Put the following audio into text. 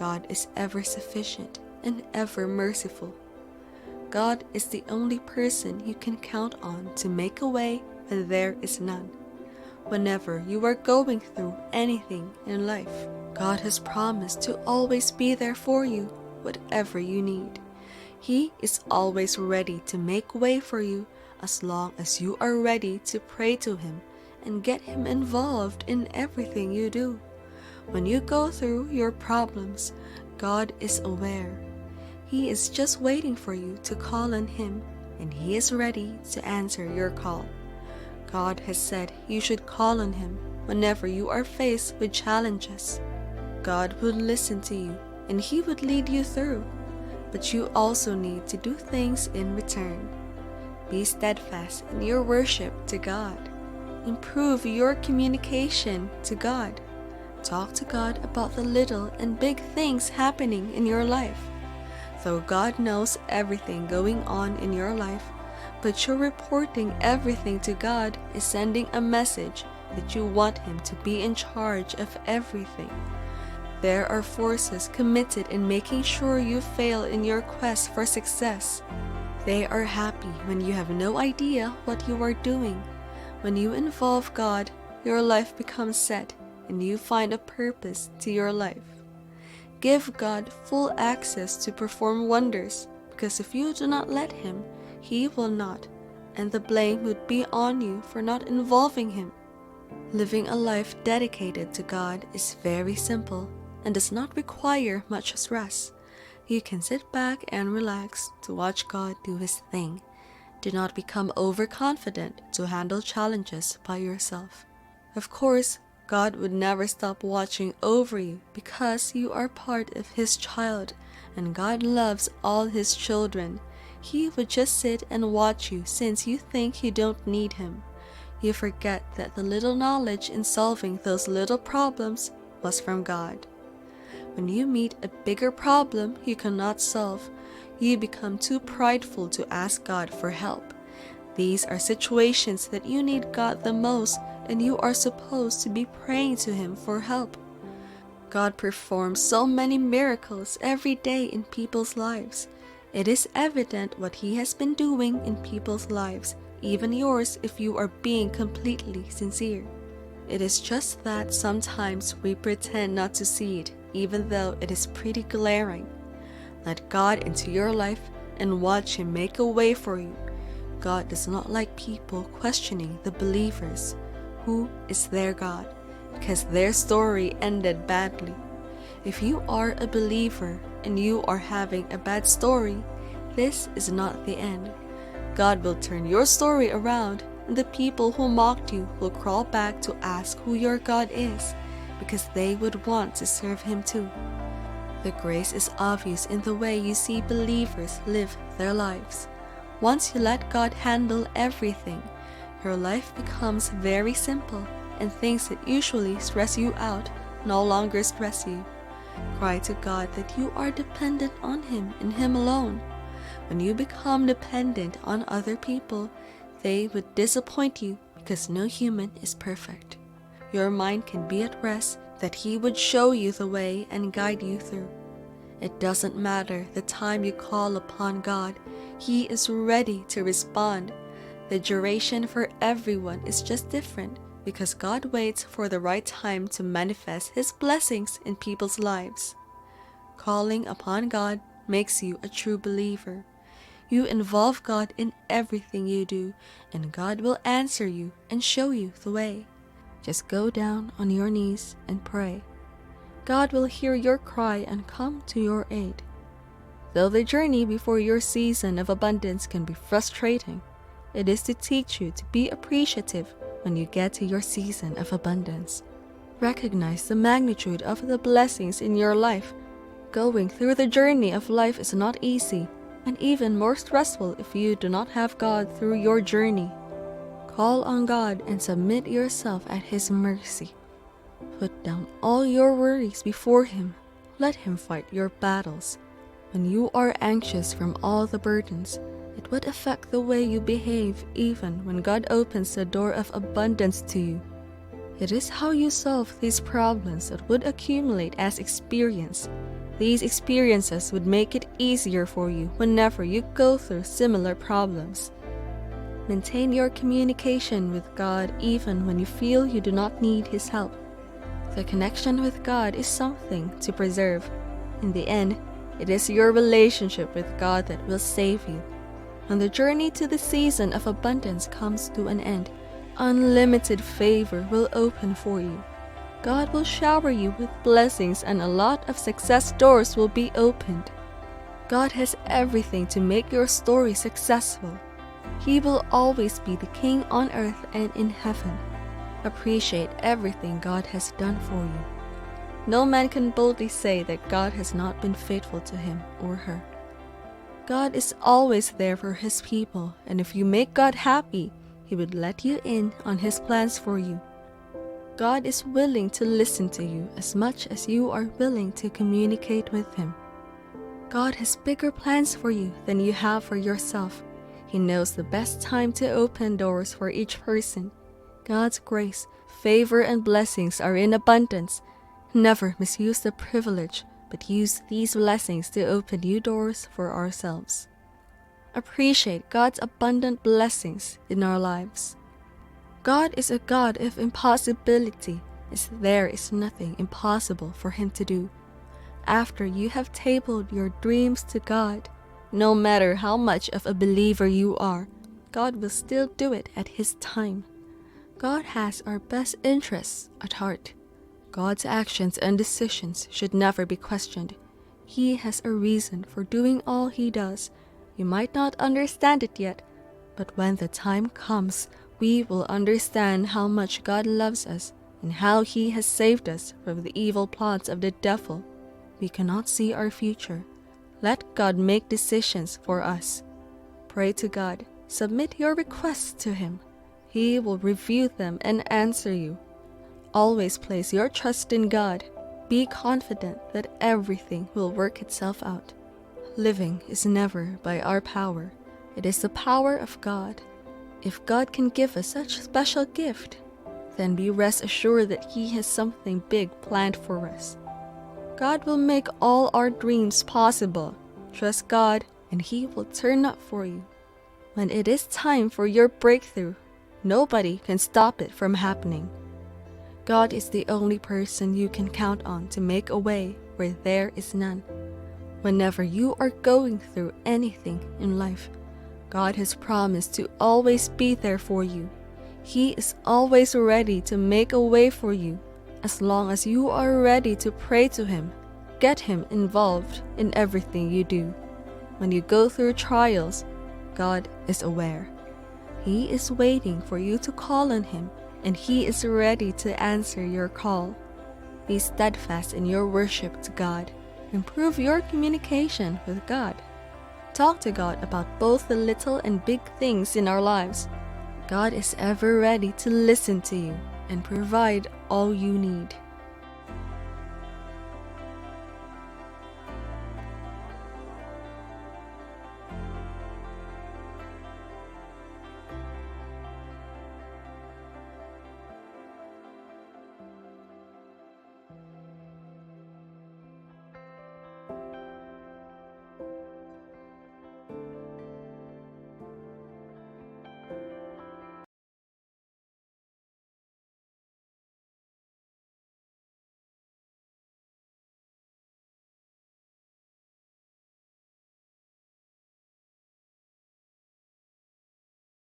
God is ever sufficient and ever merciful. God is the only person you can count on to make a way when there is none. Whenever you are going through anything in life, God has promised to always be there for you, whatever you need. He is always ready to make way for you as long as you are ready to pray to Him and get Him involved in everything you do. When you go through your problems, God is aware. He is just waiting for you to call on Him, and He is ready to answer your call. God has said you should call on Him whenever you are faced with challenges. God would listen to you, and He would lead you through. But you also need to do things in return. Be steadfast in your worship to God. Improve your communication to God. Talk to God about the little and big things happening in your life. Though God knows everything going on in your life, but you're reporting everything to God is sending a message that you want Him to be in charge of everything. There are forces committed in making sure you fail in your quest for success. They are happy when you have no idea what you are doing. When you involve God, your life becomes set and you find a purpose to your life. Give God full access to perform wonders, because if you do not let Him, He will not, and the blame would be on you for not involving Him. Living a life dedicated to God is very simple and does not require much stress. You can sit back and relax to watch God do His thing. Do not become overconfident to handle challenges by yourself. Of course, God would never stop watching over you because you are part of His child, and God loves all His children. He would just sit and watch you since you think you don't need Him. You forget that the little knowledge in solving those little problems was from God. When you meet a bigger problem you cannot solve, you become too prideful to ask God for help. These are situations that you need God the most, and you are supposed to be praying to Him for help. God performs so many miracles every day in people's lives. It is evident what He has been doing in people's lives, even yours if you are being completely sincere. It is just that sometimes we pretend not to see it, even though it is pretty glaring. Let God into your life and watch Him make a way for you. God does not like people questioning the believers. Who is their God? Because their story ended badly. If you are a believer and you are having a bad story, this is not the end. God will turn your story around, and the people who mocked you will crawl back to ask who your God is, because they would want to serve Him too. The grace is obvious in the way you see believers live their lives. Once you let God handle everything, your life becomes very simple, and things that usually stress you out no longer stress you. Cry to God that you are dependent on Him and Him alone. When you become dependent on other people, they would disappoint you because no human is perfect. Your mind can be at rest that He would show you the way and guide you through. It doesn't matter the time you call upon God, He is ready to respond. The duration for everyone is just different because God waits for the right time to manifest His blessings in people's lives. Calling upon God makes you a true believer. You involve God in everything you do, and God will answer you and show you the way. Just go down on your knees and pray. God will hear your cry and come to your aid. Though the journey before your season of abundance can be frustrating, it is to teach you to be appreciative when you get to your season of abundance. Recognize the magnitude of the blessings in your life. Going through the journey of life is not easy, and even more stressful if you do not have God through your journey. Call on God and submit yourself at His mercy. Put down all your worries before Him. Let Him fight your battles. When you are anxious from all the burdens, it would affect the way you behave even when God opens the door of abundance to you. It is how you solve these problems that would accumulate as experience. These experiences would make it easier for you whenever you go through similar problems. Maintain your communication with God even when you feel you do not need His help. The connection with God is something to preserve. In the end, it is your relationship with God that will save you. When the journey to the season of abundance comes to an end, unlimited favor will open for you. God will shower you with blessings and a lot of success doors will be opened. God has everything to make your story successful. He will always be the King on earth and in heaven. Appreciate everything God has done for you. No man can boldly say that God has not been faithful to him or her. God is always there for His people, and if you make God happy, He would let you in on His plans for you. God is willing to listen to you as much as you are willing to communicate with Him. God has bigger plans for you than you have for yourself. He knows the best time to open doors for each person. God's grace, favor, and blessings are in abundance. Never misuse the privilege, but use these blessings to open new doors for ourselves. Appreciate God's abundant blessings in our lives. God is a God of impossibility, as there is nothing impossible for Him to do. After you have tabled your dreams to God, no matter how much of a believer you are, God will still do it at His time. God has our best interests at heart. God's actions and decisions should never be questioned. He has a reason for doing all He does. You might not understand it yet, but when the time comes, we will understand how much God loves us and how He has saved us from the evil plots of the devil. We cannot see our future. Let God make decisions for us. Pray to God. Submit your requests to Him. He will review them and answer you. Always place your trust in God. Be confident that everything will work itself out. Living is never by our power. It is the power of God. If God can give us such a special gift, then be rest assured that He has something big planned for us. God will make all our dreams possible. Trust God, and He will turn up for you. When it is time for your breakthrough, nobody can stop it from happening. God is the only person you can count on to make a way where there is none. Whenever you are going through anything in life, God has promised to always be there for you. He is always ready to make a way for you, as long as you are ready to pray to Him. Get Him involved in everything you do. When you go through trials, God is aware. He is waiting for you to call on Him, and He is ready to answer your call. Be steadfast in your worship to God. Improve your communication with God. Talk to God about both the little and big things in our lives. God is ever ready to listen to you and provide all you need.